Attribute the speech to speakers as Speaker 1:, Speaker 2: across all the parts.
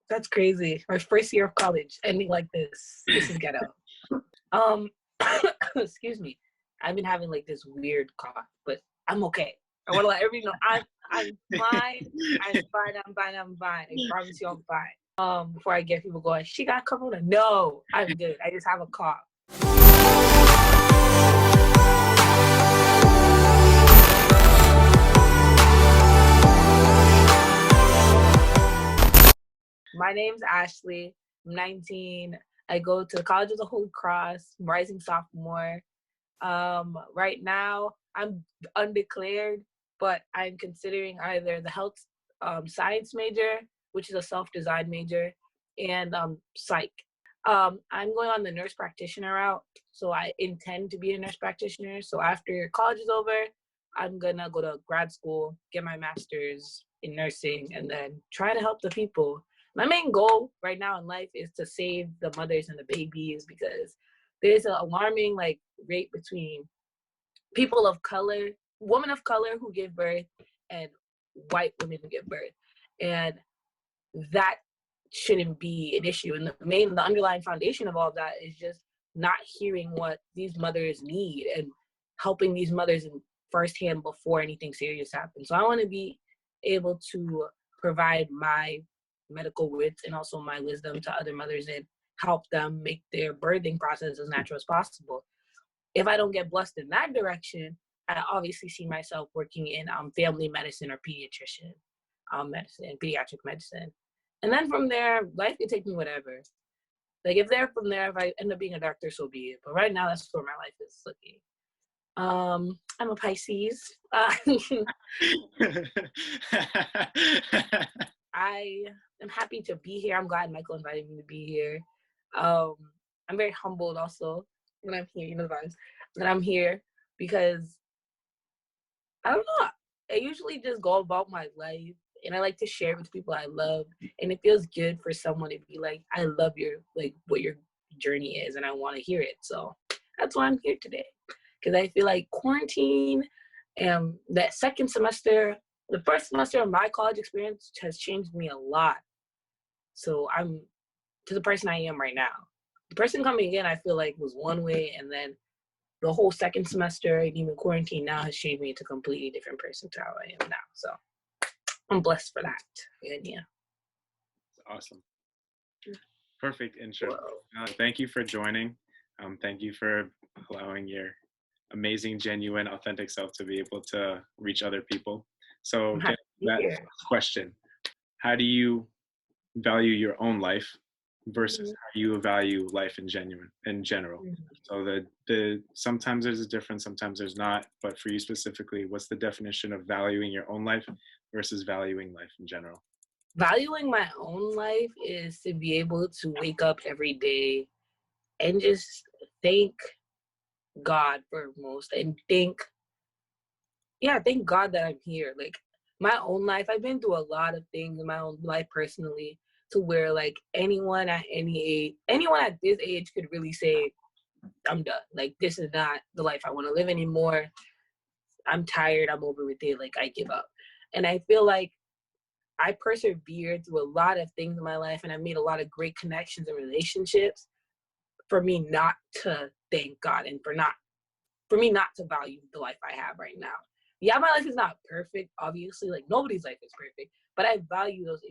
Speaker 1: That's crazy. My first year of college ending like this. This is ghetto. Um, excuse me. I've been having like this weird cough, but I'm okay. I want to let everybody know I'm fine. I'm fine. I'm fine. I'm fine. I promise you I'm fine. Before I get people going, she got corona. No, I'm good. I just have a cough. My name's Ashley. I'm 19. I go to the College of the Holy Cross. I'm rising sophomore. Right now, I'm undeclared, but I'm considering either the health science major, which is a self-design major, and psych. I'm going on the nurse practitioner route, so I intend to be a nurse practitioner. So after college is over, I'm gonna go to grad school, get my master's in nursing, and then try to help the people. My main goal right now in life is to save the mothers and the babies, because there's an alarming like rate between people of color, women of color who give birth, and white women who give birth, and that shouldn't be an issue. And the underlying foundation of all of that is just not hearing what these mothers need and helping these mothers in firsthand before anything serious happens. So I want to be able to provide my medical wits and also my wisdom to other mothers and help them make their birthing process as natural as possible. If I don't get blessed in that direction, I obviously see myself working in family medicine or pediatrician medicine, pediatric medicine. And then from there, life can take me whatever. Like if I end up being a doctor, so be it. But right now, that's where my life is looking. I'm a Pisces. I am happy to be here. I'm glad Michael invited me to be here. I'm very humbled also when I'm here, you know the vibes, that I'm here, because I don't know. I usually just go about my life and I like to share with people I love. And it feels good for someone to be like, I love what your journey is and I want to hear it. So that's why I'm here today. Because I feel like quarantine and that second semester, the first semester of my college experience has changed me a lot. So I'm to the person I am right now. The person coming in, I feel like was one way, and then the whole second semester and even quarantine now has changed me into a completely different person to how I am now. So I'm blessed for that. And yeah.
Speaker 2: Awesome. Perfect intro. Thank you for joining. Thank you for allowing your amazing, genuine, authentic self to be able to reach other people. So that question, how do you value your own life versus how you value life in general? So the sometimes there's a difference, sometimes there's not, but for you specifically, what's the definition of valuing your own life versus valuing life in general?
Speaker 1: Valuing my own life is to be able to wake up every day and just thank God for most, and thank God that I'm here. Like my own life, I've been through a lot of things in my own life personally, to where like anyone at any age, anyone at this age could really say, I'm done. Like this is not the life I want to live anymore. I'm tired. I'm over with it. Like I give up. And I feel like I persevered through a lot of things in my life, and I made a lot of great connections and relationships for me not to thank God, and for me not to value the life I have right now. Yeah, my life is not perfect, obviously. Like nobody's life is perfect, but I value those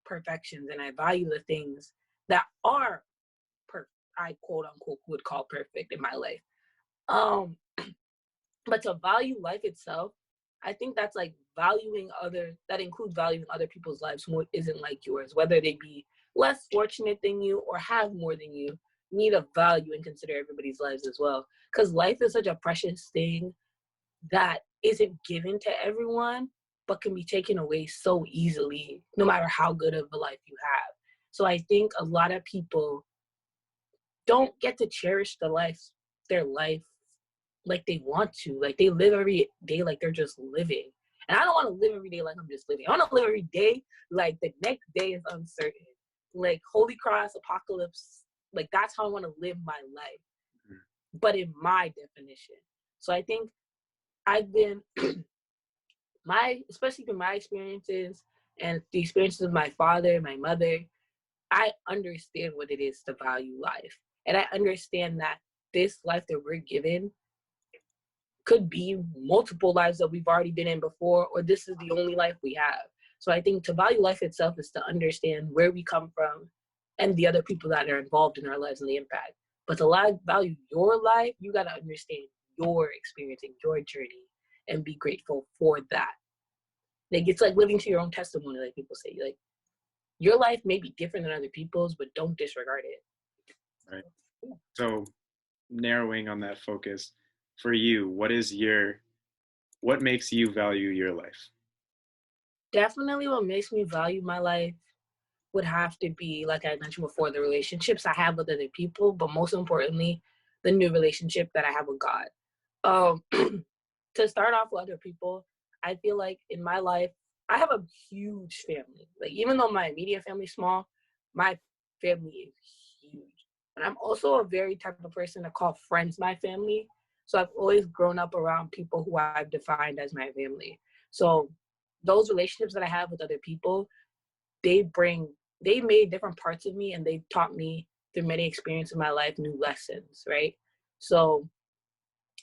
Speaker 1: imperfections, and I value the things that are perfect. I quote unquote would call perfect in my life. But to value life itself, I think that's like that includes valuing other people's lives who isn't like yours, whether they be less fortunate than you or have more than you. You need to value and consider everybody's lives as well. Because life is such a precious thing that isn't given to everyone, but can be taken away so easily, no matter how good of a life you have. So I think a lot of people don't get to cherish their life like they want to. Like they live every day like they're just living. And I don't want to live every day like I'm just living. I want to live every day like the next day is uncertain. Like Holy Cross, apocalypse, like that's how I want to live my life, but in my definition. So I think I've been, especially through my experiences and the experiences of my father, my mother, I understand what it is to value life. And I understand that this life that we're given could be multiple lives that we've already been in before, or this is the only life we have. So I think to value life itself is to understand where we come from and the other people that are involved in our lives and the impact. But to value your life, you got to understand your experience and your journey and be grateful for that. Like, it's like living to your own testimony, like people say. Like, your life may be different than other people's, but don't disregard it.
Speaker 2: Right. So narrowing on that focus, for you, what makes you value your life?
Speaker 1: Definitely what makes me value my life would have to be, like I mentioned before, the relationships I have with other people, but most importantly, the new relationship that I have with God. To start off with other people, I feel like in my life, I have a huge family. Like, even though my immediate family is small, my family is huge. And I'm also a very type of person to call friends my family. So I've always grown up around people who I've defined as my family. So those relationships that I have with other people, they bring, they made different parts of me, and they taught me through many experiences in my life new lessons, right? So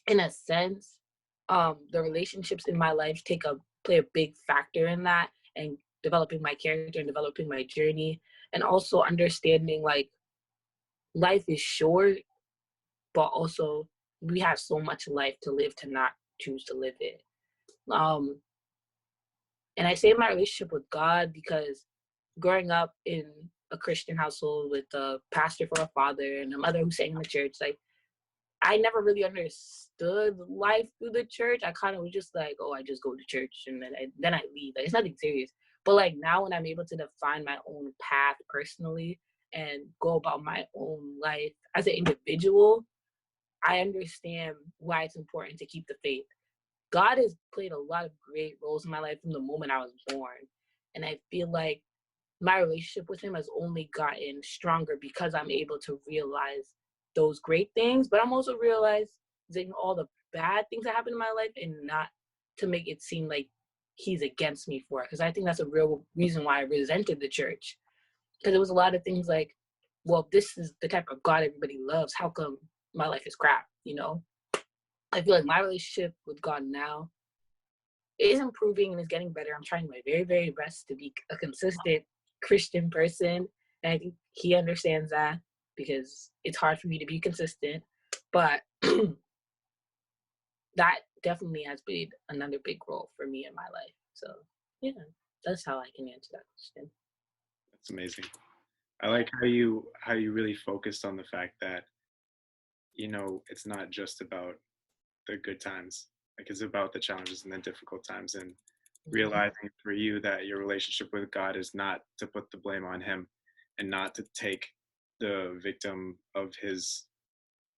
Speaker 1: in a sense, the relationships in my life play a big factor in that, and developing my character and developing my journey, and also understanding like life is short, but also we have so much life to live to not choose to live it. Um, and I say my relationship with God because growing up in a Christian household with a pastor for a father and a mother who sang in the church, like, I never really understood life through the church. I kind of was just like, oh, I just go to church and then I leave. Like, it's nothing serious. But like now, when I'm able to define my own path personally and go about my own life as an individual, I understand why it's important to keep the faith. God has played a lot of great roles in my life from the moment I was born, and I feel like my relationship with him has only gotten stronger because I'm able to realize those great things, but I'm also realizing all the bad things that happen in my life, and not to make it seem like he's against me for it. Because I think that's a real reason why I resented the church. Because it was a lot of things like, well, this is the type of God everybody loves. How come my life is crap? You know? I feel like my relationship with God now is improving and is getting better. I'm trying my very, very best to be a consistent Christian person. And I think he understands that, because it's hard for me to be consistent. But that definitely has played another big role for me in my life. So yeah, that's how I can answer that question.
Speaker 2: That's amazing. I like how you really focused on the fact that, it's not just about the good times. Like, it's about the challenges and the difficult times, and realizing for you that your relationship with God is not to put the blame on him, and not to take the victim of his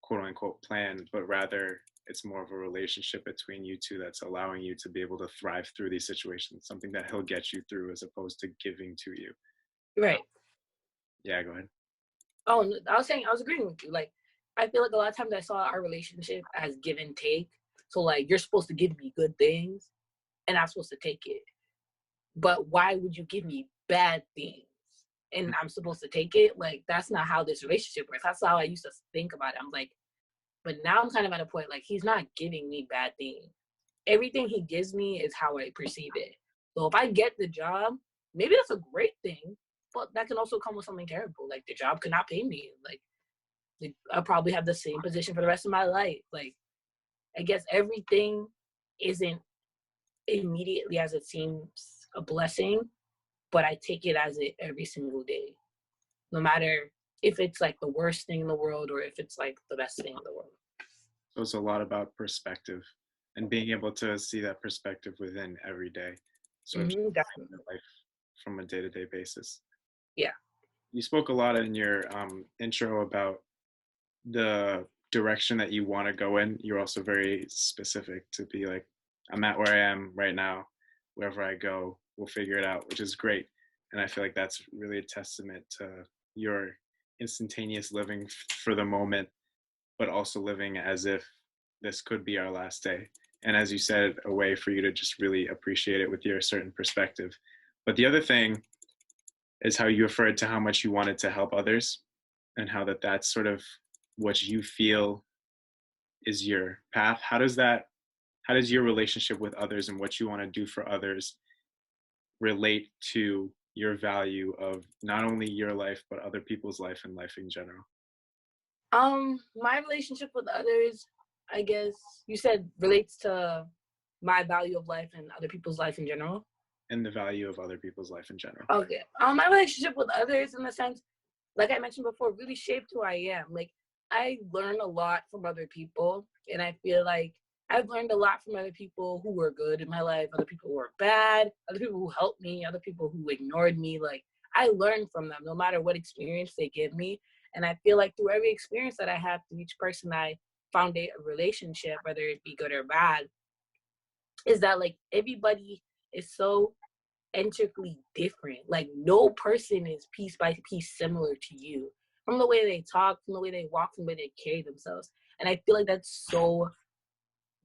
Speaker 2: quote unquote plan, but rather it's more of a relationship between you two that's allowing you to be able to thrive through these situations, something that he'll get you through as opposed to giving to you.
Speaker 1: Right.
Speaker 2: Yeah, go ahead.
Speaker 1: Oh, I was agreeing with you. Like, I feel like a lot of times I saw our relationship as give and take. So like, you're supposed to give me good things and I'm supposed to take it. But why would you give me bad things and I'm supposed to take it? Like, that's not how this relationship works. That's how I used to think about it. I'm like, but now I'm kind of at a point, like, he's not giving me bad things. Everything he gives me is how I perceive it. So if I get the job, maybe that's a great thing, but that can also come with something terrible. Like, the job could not pay me. Like, I'll probably have the same position for the rest of my life. Like, I guess everything isn't immediately as it seems a blessing, but I take it as it every single day, no matter if it's like the worst thing in the world or if it's like the best thing in the world.
Speaker 2: So it's a lot about perspective and being able to see that perspective within every day, sort of
Speaker 1: Definitely.
Speaker 2: life from a day-to-day basis.
Speaker 1: Yeah.
Speaker 2: You spoke a lot in your intro about the direction that you want to go in. You're also very specific to be like, I'm at where I am right now. Wherever I go, we'll figure it out, which is great. And I feel like that's really a testament to your instantaneous living for the moment, but also living as if this could be our last day. And as you said, a way for you to just really appreciate it with your certain perspective. But the other thing is how you referred to how much you wanted to help others, and how that's sort of what you feel is your path. How does your relationship with others and what you want to do for others relate to your value of not only your life but other people's life and life in general?
Speaker 1: My relationship with others, I guess you said relates to my value of life and other people's life in general.
Speaker 2: And the value of other people's life in general.
Speaker 1: Okay. My relationship with others, in the sense, like I mentioned before, really shaped who I am. Like, I learn a lot from other people, and I feel like I've learned a lot from other people who were good in my life, other people who were bad, other people who helped me, other people who ignored me. Like, I learn from them no matter what experience they give me. And I feel like through every experience that I have, through each person I found a relationship, whether it be good or bad, is that like everybody is so intricately different. Like, no person is piece by piece similar to you, from the way they talk, from the way they walk, from the way they carry themselves. And I feel like that's so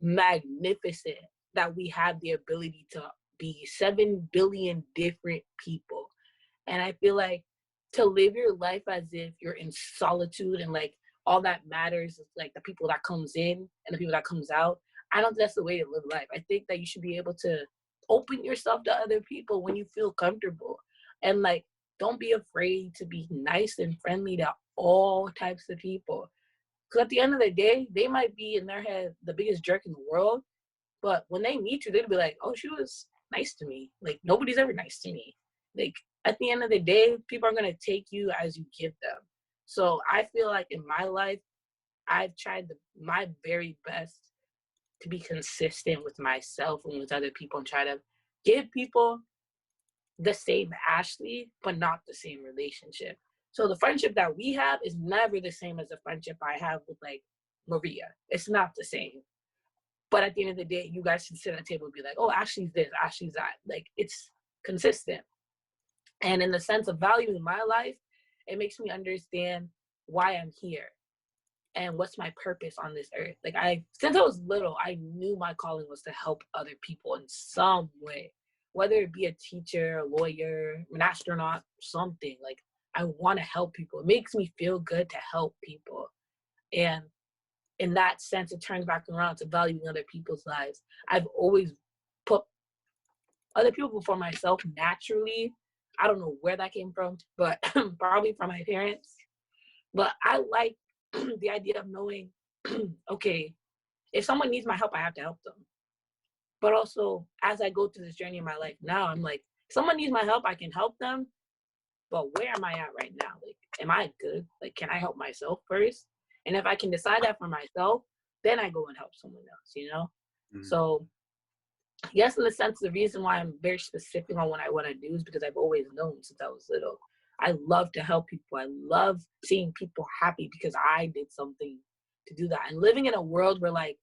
Speaker 1: magnificent that we have the ability to be 7 billion different people. And I feel like to live your life as if you're in solitude and like all that matters is like the people that comes in and the people that comes out. I don't think that's the way to live life. I think that you should be able to open yourself to other people when you feel comfortable. And like, don't be afraid to be nice and friendly to all types of people. Because at the end of the day, they might be in their head the biggest jerk in the world, but when they meet you, they'll be like, oh, she was nice to me. Like, nobody's ever nice to me. Like, at the end of the day, people are going to take you as you give them. So I feel like in my life, I've tried my very best to be consistent with myself and with other people and try to give people the same Ashley, but not the same relationship. So the friendship that we have is never the same as the friendship I have with like Maria. It's not the same. But at the end of the day, you guys can sit at a table and be like, oh, Ashley's this, Ashley's that. Like, it's consistent. And in the sense of value in my life, it makes me understand why I'm here and what's my purpose on this earth. Like, since I was little, I knew my calling was to help other people in some way, whether it be a teacher, a lawyer, an astronaut, something. Like, I want to help people. It makes me feel good to help people. And in that sense, it turns back around to valuing other people's lives. I've always put other people before myself naturally. I don't know where that came from, but probably from my parents. But I like the idea of knowing, okay, if someone needs my help, I have to help them. But also, as I go through this journey in my life now, I'm like, if someone needs my help, I can help them. But where am I at right now? Like, am I good? Like, can I help myself first? And if I can decide that for myself, then I go and help someone else, you know? Mm-hmm. So, yes, in the sense, the reason why I'm very specific on what I want to do is because I've always known since I was little. I love to help people. I love seeing people happy because I did something to do that. And living in a world where, like,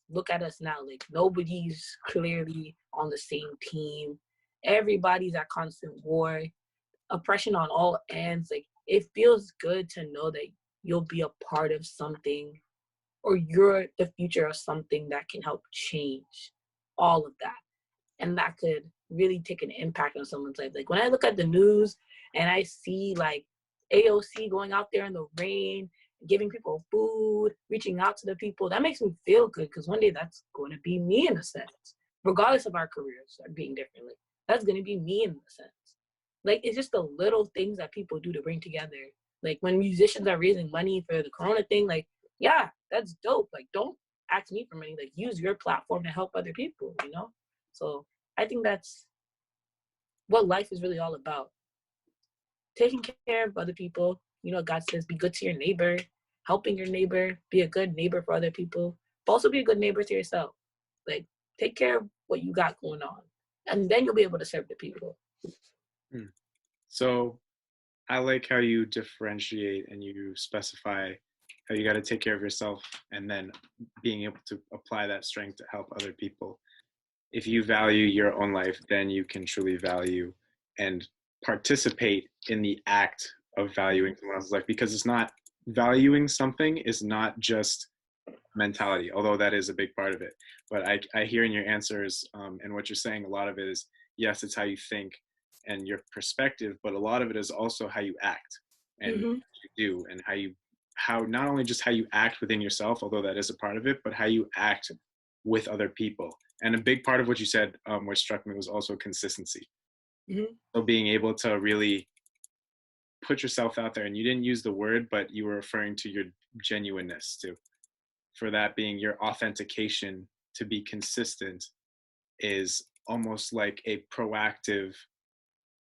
Speaker 1: look at us now, like, nobody's clearly on the same team. Everybody's at constant war, oppression on all ends. Like, it feels good to know that you'll be a part of something, or you're the future of something that can help change all of that. And that could really take an impact on someone's life. Like, when I look at the news and I see like AOC going out there in the rain, giving people food, reaching out to the people, that makes me feel good, because one day that's going to be me in a sense, regardless of our careers being differently. That's going to be me in a sense. Like, it's just the little things that people do to bring together. Like, when musicians are raising money for the Corona thing, like, yeah, that's dope. Like, don't ask me for money. Like, use your platform to help other people, you know? So I think that's what life is really all about. Taking care of other people. You know, God says, be good to your neighbor, helping your neighbor, be a good neighbor for other people, but also be a good neighbor to yourself. Like, take care of what you got going on, and then you'll be able to serve the people.
Speaker 2: So I like how you differentiate and you specify how you got to take care of yourself, and then being able to apply that strength to help other people. If you value your own life, then you can truly value and participate in the act of valuing someone else's life, because it's not, valuing something is not just mentality, although that is a big part of it. But I hear in your answers and what you're saying, a lot of it is, yes, it's how you think, and your perspective, but a lot of it is also how you act and
Speaker 1: Mm-hmm.
Speaker 2: you do, and how not only just how you act within yourself, although that is a part of it, but how you act with other people. And a big part of what you said, what struck me, was also consistency.
Speaker 1: Mm-hmm.
Speaker 2: So being able to really put yourself out there, and you didn't use the word, but you were referring to your genuineness too. For that being your authentication, to be consistent is almost like a proactive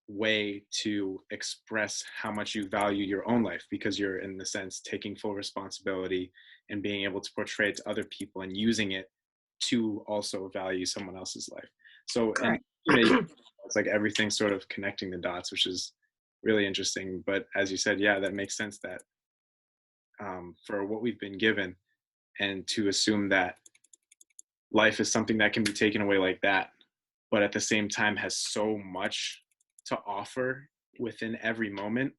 Speaker 2: way to express how much you value your own life, because you're, in the sense, taking full responsibility and being able to portray it to other people and using it to also value someone else's life. So, and
Speaker 1: Correct.
Speaker 2: it's like everything sort of connecting the dots, which is really interesting. But as you said, yeah, that makes sense, that for what we've been given, and to assume that life is something that can be taken away like that, but at the same time has so much to offer within every moment.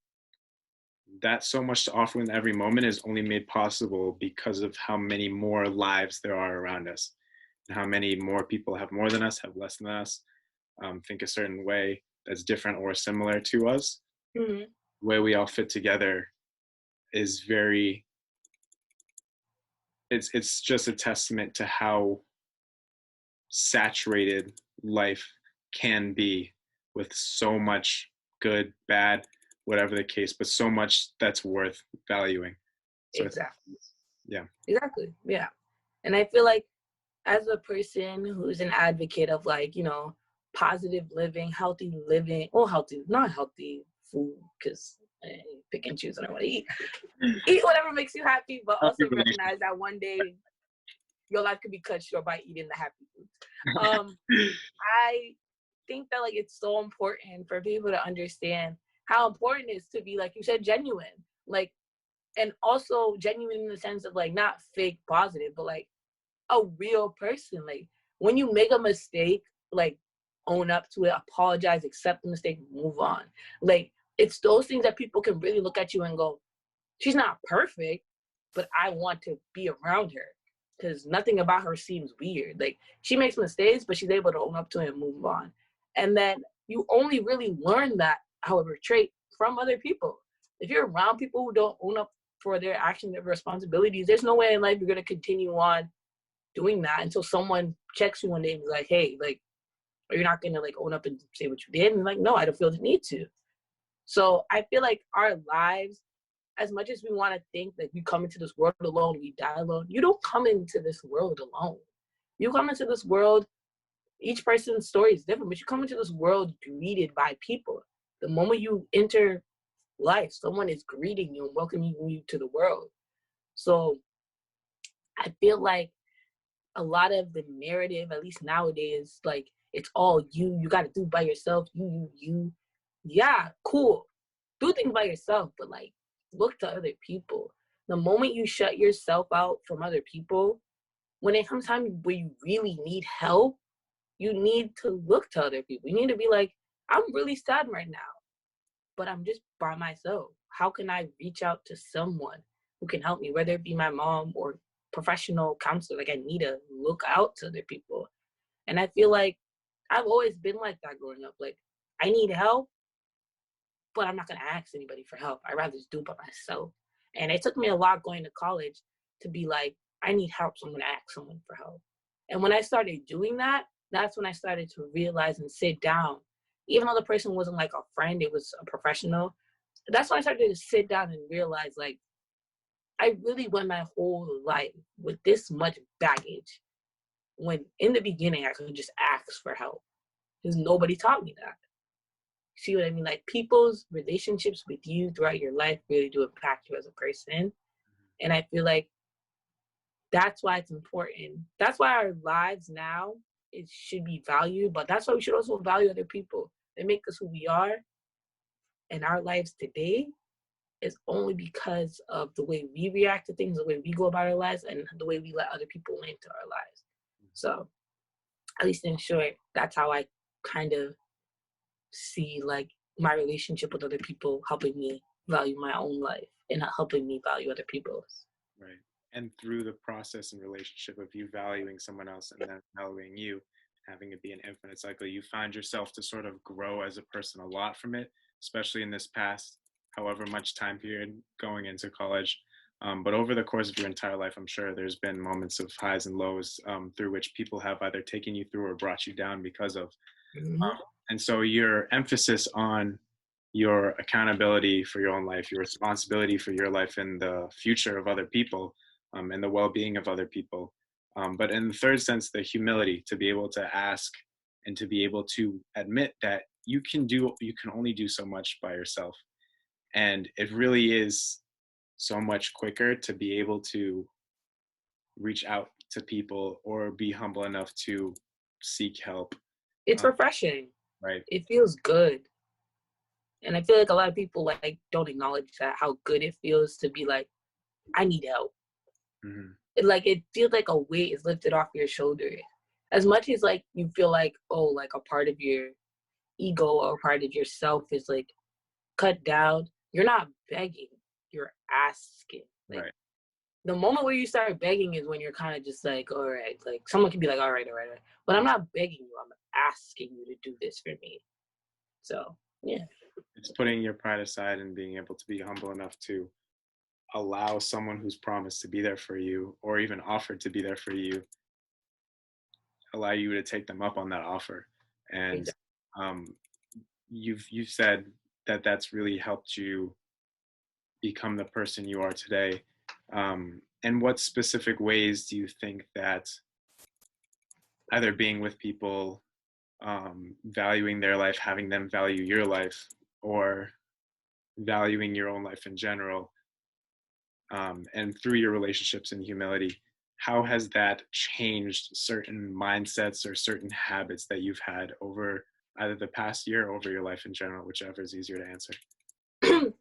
Speaker 2: That so much to offer in every moment is only made possible because of how many more lives there are around us, and how many more people have more than us, have less than us, think a certain way that's different or similar to us.
Speaker 1: Mm-hmm.
Speaker 2: The way we all fit together is very, it's just a testament to how saturated life can be, with so much good, bad, whatever the case, but so much that's worth valuing. So
Speaker 1: Exactly.
Speaker 2: yeah.
Speaker 1: Exactly. Yeah. And I feel like as a person who's an advocate of, like, positive living, healthy living, or healthy, not healthy food, because I pick and choose what I want to eat. Eat whatever makes you happy, but also recognize that one day your life could be cut short by eating the happy foods. I think that, like, it's so important for people to understand how important it is to be, like you said, genuine. Like, and also genuine in the sense of, like, not fake positive, but like a real person. Like, when you make a mistake, like, own up to it, apologize, accept the mistake, move on. Like, it's those things that people can really look at you and go, she's not perfect, but I want to be around her because nothing about her seems weird. Like, she makes mistakes, but she's able to own up to it and move on. And then you only really learn that, however, trait from other people. If you're around people who don't own up for their actions, their responsibilities, there's no way in life you're going to continue on doing that until someone checks you one day and is like, hey, like, are you not going to, like, own up and say what you did? And like, no, I don't feel the need to. So I feel like our lives, as much as we want to think that we come into this world alone, we die alone, you don't come into this world alone. You come into this world, each person's story is different, but you come into this world greeted by people. The moment you enter life, someone is greeting you and welcoming you to the world. So I feel like a lot of the narrative, at least nowadays, like, it's all you got to do by yourself, you. Yeah, cool. Do things by yourself, but, like, look to other people. The moment you shut yourself out from other people, when it comes time where you really need help, you need to look to other people. You need to be like, I'm really sad right now, but I'm just by myself. How can I reach out to someone who can help me, whether it be my mom or professional counselor? Like, I need to look out to other people. And I feel like I've always been like that growing up. Like, I need help, but I'm not going to ask anybody for help. I'd rather just do it by myself. And it took me a lot going to college to be like, I need help, so I'm going to ask someone for help. And when I started doing that, that's when I started to realize and sit down. Even though the person wasn't like a friend, it was a professional. That's when I started to sit down and realize, like, I really went my whole life with this much baggage, when in the beginning I could just ask for help because nobody taught me that. See what I mean? Like, people's relationships with you throughout your life really do impact you as a person. And I feel like that's why it's important. That's why our lives now, it should be valued, but that's why we should also value other people. They make us who we are. And our lives today is only because of the way we react to things, the way we go about our lives, and the way we let other people into our lives. So, at least in short, that's how I kind of see, like, my relationship with other people helping me value my own life and helping me value other people's.
Speaker 2: Right. And through the process and relationship of you valuing someone else and them valuing you, having it be an infinite cycle. You find yourself to sort of grow as a person a lot from it, especially in this past however much time period going into college. But over the course of your entire life, I'm sure there's been moments of highs and lows through which people have either taken you through or brought you down because of.
Speaker 1: Mm-hmm.
Speaker 2: And so your emphasis on your accountability for your own life, your responsibility for your life and the future of other people, and the well-being of other people. But in the third sense, the humility to be able to ask and to be able to admit that you can only do so much by yourself. And it really is so much quicker to be able to reach out to people or be humble enough to seek help.
Speaker 1: It's refreshing.
Speaker 2: Right.
Speaker 1: It feels good. And I feel like a lot of people like don't acknowledge that, how good it feels to be like, I need help.
Speaker 2: Mm-hmm.
Speaker 1: It feels like a weight is lifted off your shoulder. As much as like you feel like, oh, like a part of your ego or a part of yourself is like cut down, you're not begging, you're asking. Like
Speaker 2: Right.
Speaker 1: the moment where you start begging is when you're kind of just like, all right, like someone can be like, all right. But I'm not begging you, I'm asking you to do this for me. So yeah.
Speaker 2: It's putting your pride aside and being able to be humble enough to allow someone who's promised to be there for you or even offered to be there for you, allow you to take them up on that offer. And
Speaker 1: Exactly.
Speaker 2: um, you've said that that's really helped you become the person you are today. And what specific ways do you think that either being with people, valuing their life, having them value your life, or valuing your own life in general, and through your relationships and humility, how has that changed certain mindsets or certain habits that you've had over either the past year or over your life in general, whichever is easier to answer?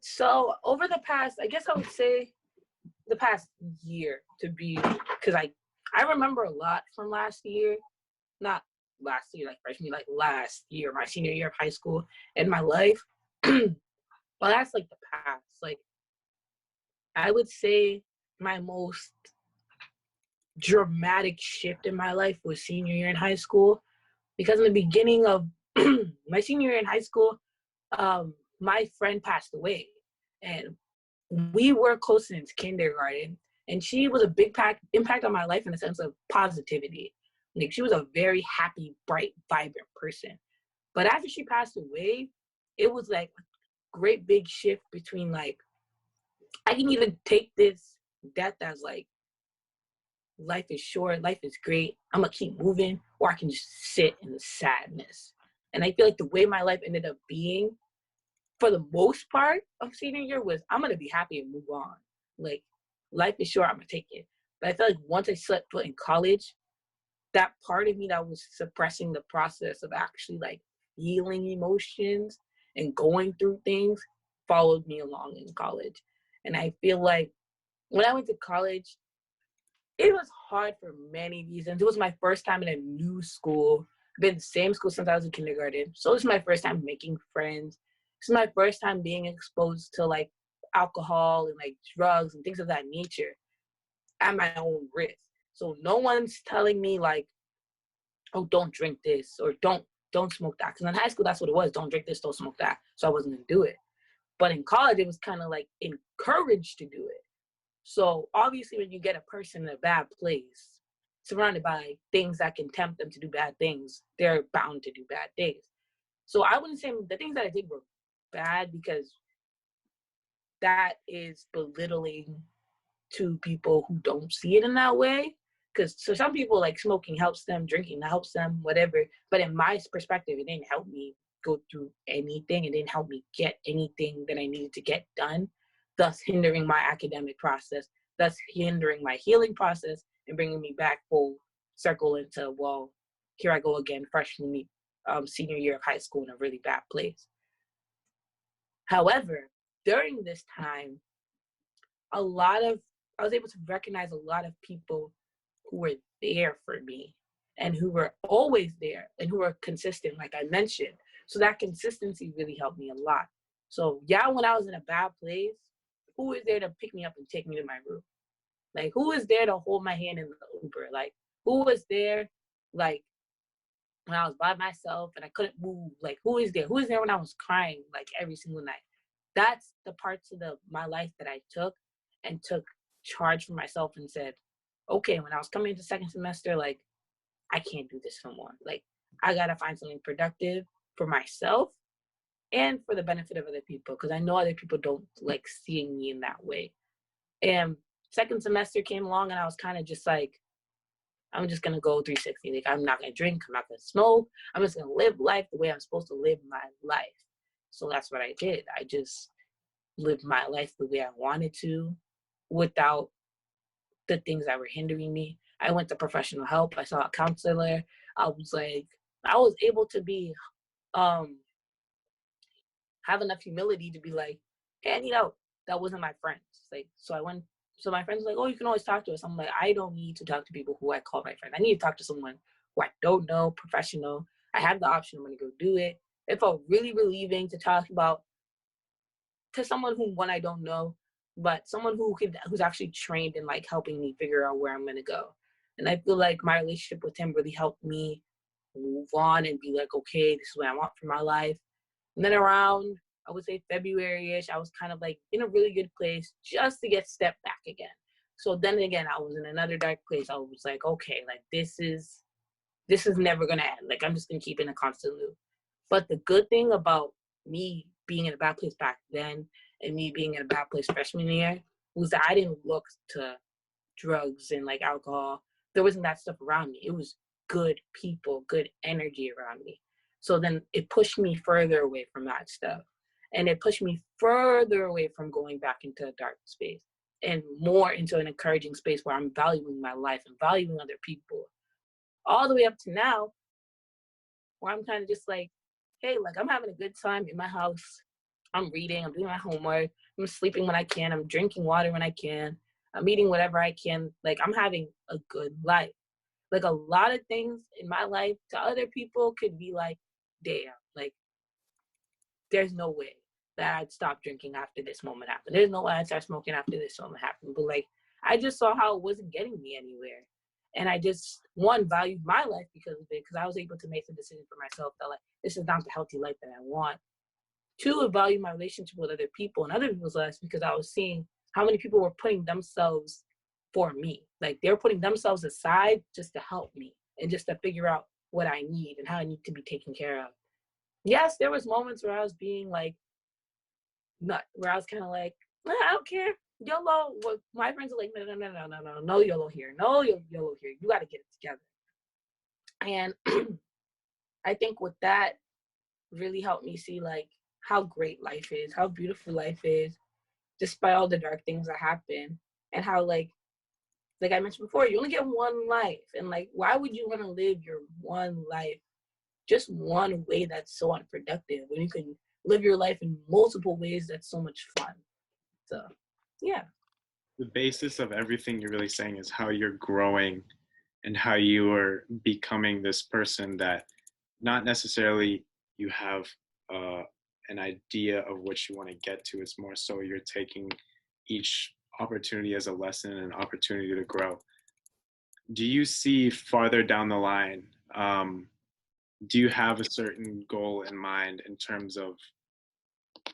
Speaker 1: So over the past, I guess I would say the past year to be, because I remember a lot from last year, not last year like freshman, like last year, my senior year of high school and my life. But that's like the past. Like I would say my most dramatic shift in my life was senior year in high school, because in the beginning of my senior year in high school, my friend passed away, and we were close since kindergarten, and she was a big impact on my life in the sense of positivity. Like she was a very happy, bright, vibrant person. But after she passed away, it was like a great big shift between like I can either take this death as like life is short, life is great, I'm gonna keep moving, or I can just sit in the sadness. And I feel like the way my life ended up being for the most part of senior year was I'm gonna be happy and move on. Like life is short, I'm gonna take it. But I feel like once I set foot in college, that part of me that was suppressing the process of actually like feeling emotions and going through things followed me along in college. And I feel like when I went to college, it was hard for many reasons. It was my first time in a new school. I've been in the same school since I was in kindergarten. So it was my first time making friends. This is my first time being exposed to like alcohol and like drugs and things of that nature at my own risk. So no one's telling me like, oh, don't drink this or don't smoke that. Because in high school, that's what it was. Don't drink this, don't smoke that. So I wasn't gonna do it. But in college, it was kind of like encouraged to do it. So obviously, when you get a person in a bad place, surrounded by things that can tempt them to do bad things, they're bound to do bad things. So I wouldn't say the things that I did were bad, because that is belittling to people who don't see it in that way. Because so some people like smoking helps them, drinking helps them, whatever. But in my perspective, it didn't help me go through anything. It didn't help me get anything that I needed to get done, thus hindering my academic process, thus hindering my healing process, and bringing me back full circle into, well, here I go again, freshman senior year of high school in a really bad place. However, during this time, I was able to recognize a lot of people who were there for me and who were always there and who were consistent, like I mentioned. So that consistency really helped me a lot. So yeah, when I was in a bad place, who was there to pick me up and take me to my room? Like who was there to hold my hand in the Uber? Like who was there like when I was by myself and I couldn't move. Like, who is there? Who is there when I was crying, like, every single night? That's the parts of my life that I took charge for myself and said, okay, when I was coming into second semester, like, I can't do this no more. Like, I got to find something productive for myself and for the benefit of other people, because I know other people don't like seeing me in that way. And second semester came along and I was kind of just like, I'm just going to go 360. Like, I'm not going to drink. I'm not going to smoke. I'm just going to live life the way I'm supposed to live my life. So that's what I did. I just lived my life the way I wanted to without the things that were hindering me. I went to professional help. I saw a counselor. I was able to be, have enough humility to be like, hey, I need help. That wasn't my friends. Like, so my friends were like, oh, you can always talk to us. I'm like, I don't need to talk to people who I call my friend. I need to talk to someone who I don't know, professional. I have the option. I'm going to go do it. It felt really relieving to talk about to someone one I don't know, but someone who's actually trained in like helping me figure out where I'm going to go. And I feel like my relationship with him really helped me move on and be like, okay, this is what I want for my life. And then around, I would say February-ish, I was kind of like in a really good place just to get stepped back again. So then again, I was in another dark place. I was like, okay, like this is never gonna end. Like, I'm just gonna keep in a constant loop. But the good thing about me being in a bad place back then and me being in a bad place freshman year was that I didn't look to drugs and like alcohol. There wasn't that stuff around me. It was good people, good energy around me. So then it pushed me further away from that stuff. And it pushed me further away from going back into a dark space and more into an encouraging space where I'm valuing my life and valuing other people. All the way up to now, where I'm kind of just like, hey, like, I'm having a good time in my house. I'm reading, I'm doing my homework, I'm sleeping when I can, I'm drinking water when I can, I'm eating whatever I can. Like, I'm having a good life. Like, a lot of things in my life to other people could be like, damn, like, there's no way that I'd stop drinking after this moment happened. There's no way I'd start smoking after this moment happened. But like, I just saw how it wasn't getting me anywhere. And I just, one, valued my life because of it, because I was able to make the decision for myself that like, this is not the healthy life that I want. Two, I value my relationship with other people and other people's lives because I was seeing how many people were putting themselves for me. Like, they were putting themselves aside just to help me and just to figure out what I need and how I need to be taken care of. Yes, there was moments where I was being like, where I was kind of like, I don't care. YOLO. Well, my friends are like, no YOLO here. No YOLO here. You got to get it together. And I think with that really helped me see like how great life is, how beautiful life is, despite all the dark things that happen, and how like I mentioned before, you only get one life. And like, why would you want to live your one life just one way that's so unproductive when you can live your life in multiple ways that's so much fun? So, yeah.
Speaker 2: The basis of everything you're really saying is how you're growing and how you are becoming this person that not necessarily you have an idea of what you want to get to. It's more so you're taking each opportunity as a lesson and an opportunity to grow. Do you see farther down the line, do you have a certain goal in mind in terms of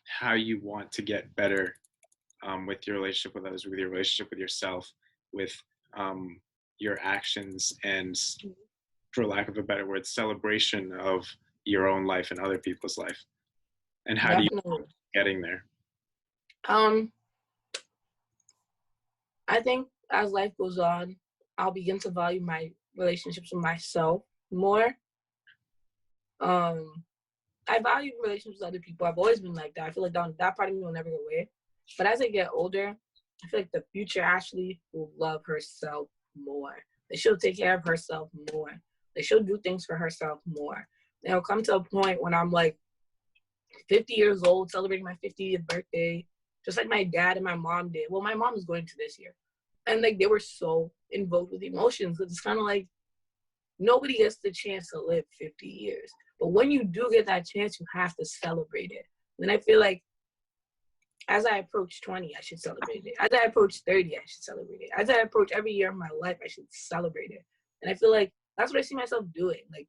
Speaker 2: how you want to get better with your relationship with others, with your relationship with yourself, with your actions, and, for lack of a better word, celebration of your own life and other people's life? And how do you
Speaker 1: Definitely.
Speaker 2: getting there?
Speaker 1: I think as life goes on, I'll begin to value my relationships with myself more. I value relationships with other people. I've always been like that. I feel like that part of me will never go away. But as I get older, I feel like the future Ashley will love herself more. That she'll take care of herself more. That she'll do things for herself more. And it'll come to a point when I'm like 50 years old, celebrating my 50th birthday, just like my dad and my mom did. Well, my mom is going to this year. And like, they were so involved with emotions. Because it's kind of like, nobody gets the chance to live 50 years. But when you do get that chance, you have to celebrate it. And I feel like as I approach 20, I should celebrate it. As I approach 30, I should celebrate it. As I approach every year of my life, I should celebrate it. And I feel like that's what I see myself doing. Like,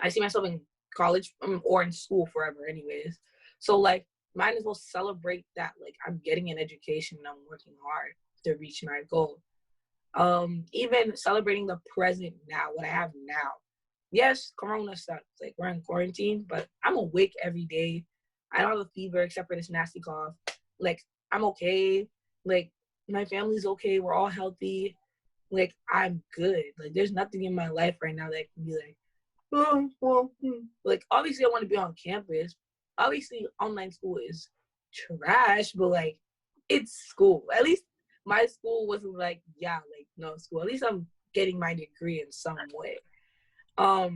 Speaker 1: I see myself in college or in school forever anyways. So like might as well celebrate that like I'm getting an education and I'm working hard to reach my goal. Even celebrating the present now, what I have now. Yes, Corona sucks. Like we're in quarantine, but I'm awake every day. I don't have a fever except for this nasty cough. Like I'm okay. Like my family's okay. We're all healthy. Like I'm good. Like there's nothing in my life right now that can be like, oh, well, like obviously I want to be on campus. Obviously online school is trash, but like it's school. At least my school wasn't like, yeah, like no school. At least I'm getting my degree in some way. I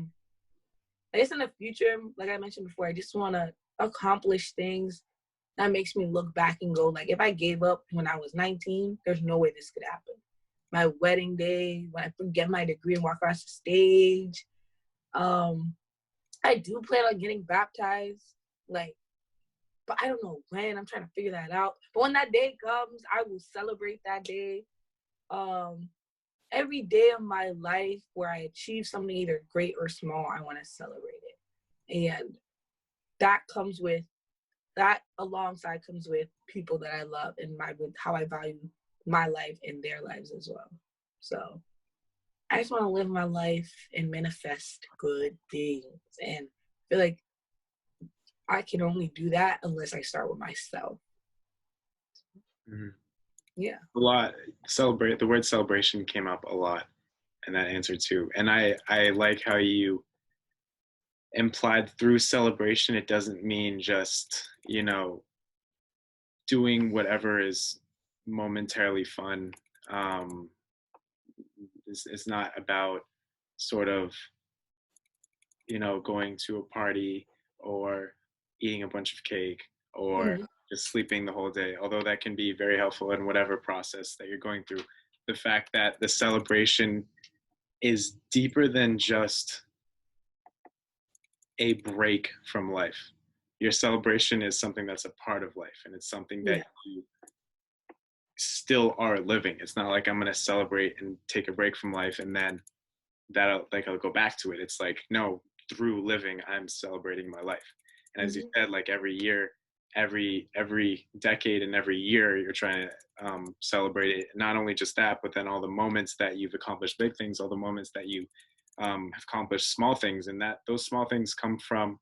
Speaker 1: guess in the future, like I mentioned before, I just want to accomplish things that makes me look back and go, like, if I gave up when I was 19, there's no way this could happen. My wedding day, when I get my degree and walk across the stage. I do plan on getting baptized, like, but I don't know when. I'm trying to figure that out. But when that day comes, I will celebrate that day. Every day of my life where I achieve something either great or small, I want to celebrate it. And that comes with that alongside comes with people that I love and with how I value my life and their lives as well. So I just want to live my life and manifest good things. And I feel like I can only do that unless I start with myself.
Speaker 2: Mm-hmm.
Speaker 1: Yeah.
Speaker 2: A lot. Celebrate. The word celebration came up a lot in that answer too. And I like how you implied through celebration, it doesn't mean just, doing whatever is momentarily fun. It's not about sort of, going to a party or eating a bunch of cake or just sleeping the whole day, although that can be very helpful in whatever process that you're going through. The fact that the celebration is deeper than just a break from life. Your celebration is something that's a part of life, and it's something that you still are living. It's not like I'm going to celebrate and take a break from life and then I'll go back to it. It's like, no, through living, I'm celebrating my life. And as you said, like every year, every decade and every year, you're trying to celebrate it. Not only just that, but then all the moments that you've accomplished big things, all the moments that you have accomplished small things, and that those small things come from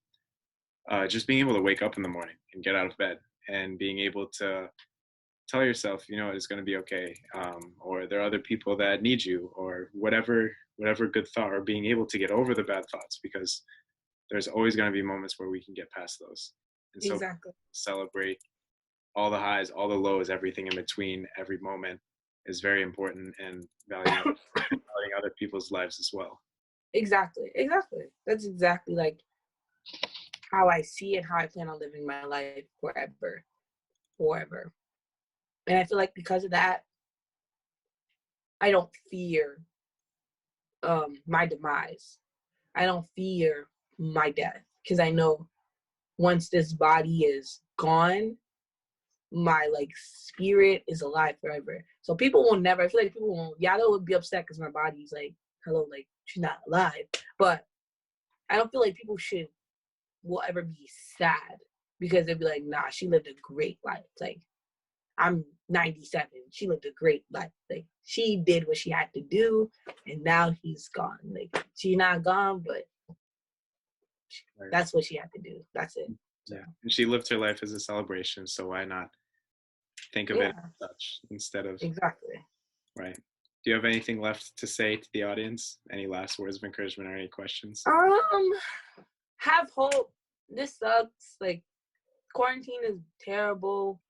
Speaker 2: just being able to wake up in the morning and get out of bed and being able to tell yourself, it's going to be okay, or there are other people that need you, or whatever good thought, or being able to get over the bad thoughts, because there's always going to be moments where we can get past those. And so
Speaker 1: Exactly.
Speaker 2: celebrate all the highs, all the lows, everything in between, every moment is very important, and valuing other people's lives as well.
Speaker 1: Exactly. That's exactly like how I see it, how I plan on living my life forever. And I feel like because of that, I don't fear my demise. I don't fear my death, because I know once this body is gone, my like spirit is alive forever. So people will never, I feel like people won't, yeah, they would be upset because my body's like, hello, like she's not alive. But I don't feel like people will ever be sad because they'd be like, nah, she lived a great life. Like I'm 97. She lived a great life. Like she did what she had to do, and now he's gone. Like she's not gone, but that's what she had to do. That's it.
Speaker 2: Yeah, and she lived her life as a celebration. So why not think of it as such instead of
Speaker 1: exactly.
Speaker 2: Right. Do you have anything left to say to the audience? Any last words of encouragement or any questions?
Speaker 1: Have hope. This sucks. Like quarantine is terrible,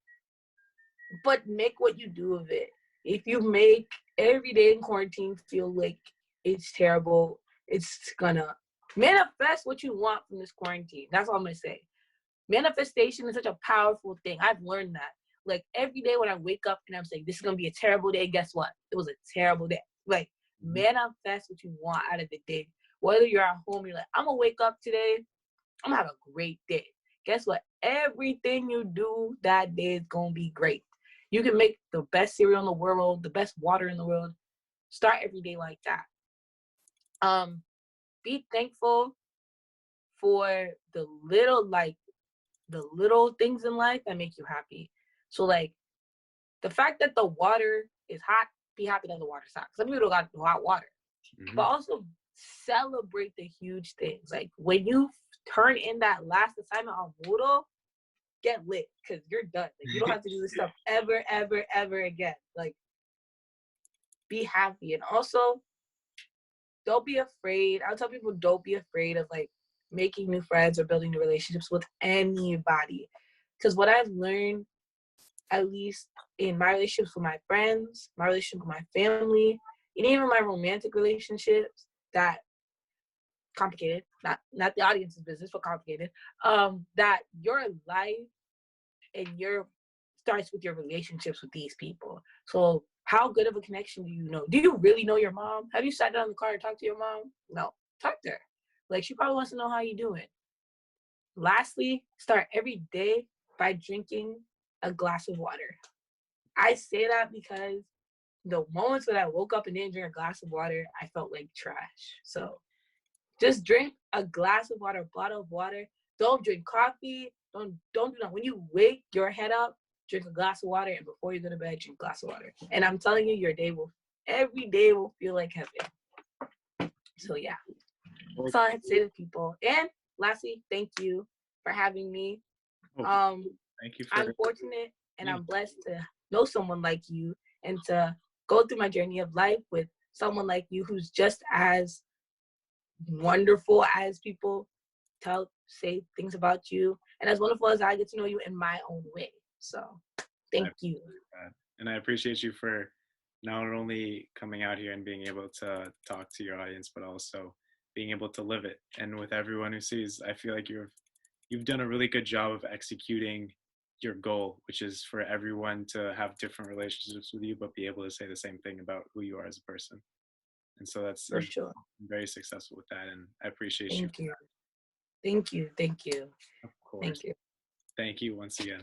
Speaker 1: but make what you do of it. If you make every day in quarantine feel like it's terrible, it's gonna manifest what you want from this quarantine. That's all I'm gonna say. Manifestation is such a powerful thing. I've learned that. Like every day when I wake up and I'm saying this is gonna be a terrible day, guess what? It was a terrible day. Like manifest what you want out of the day. Whether you're at home, you're like, I'm gonna wake up today, I'm gonna have a great day. Guess what? Everything you do that day is gonna be great. You can make the best cereal in the world, the best water in the world. Start every day like that. Be thankful. for the little things in life that make you happy. So like the fact that the water is hot, be happy that the water's hot. Some people don't got hot water, but also celebrate the huge things. Like when you turn in that last assignment on Moodle, get lit because you're done. Like you don't have to do this stuff ever again. Like be happy. And also don't be afraid. I'll tell people don't be afraid of like making new friends or building new relationships with anybody. Because what I've learned, at least in my relationships with my friends, my relationship with my family, and even my romantic relationships, that complicated, not the audience's business, but complicated, that your life and your starts with your relationships with these people. So how good of a connection do you know? Do you really know your mom? Have you sat down in the car and talked to your mom? No. Talk to her. Like she probably wants to know how you doing. Lastly, start every day by drinking a glass of water. I say that because the moments when I woke up and didn't drink a glass of water, I felt like trash. So just drink a glass of water, a bottle of water. Don't drink coffee. Don't do that. When you wake your head up, drink a glass of water, and before you go to bed, drink a glass of water. And I'm telling you, every day will feel like heaven. So yeah, that's all I had to say to people. And lastly, thank you for having me.
Speaker 2: Thank you.
Speaker 1: I'm fortunate and I'm blessed to know someone like you and to go through my journey of life with someone like you who's just as wonderful as people say things about you, and as wonderful as I get to know you in my own way. So thank you.
Speaker 2: And I appreciate you for not only coming out here and being able to talk to your audience, but also being able to live it. And with everyone who sees, I feel like you've done a really good job of executing your goal, which is for everyone to have different relationships with you, but be able to say the same thing about who you are as a person. And so that's
Speaker 1: for sure.
Speaker 2: I'm very successful with that, and I appreciate
Speaker 1: you. Thank you. Thank you.
Speaker 2: Of course.
Speaker 1: Thank you.
Speaker 2: Thank you once again.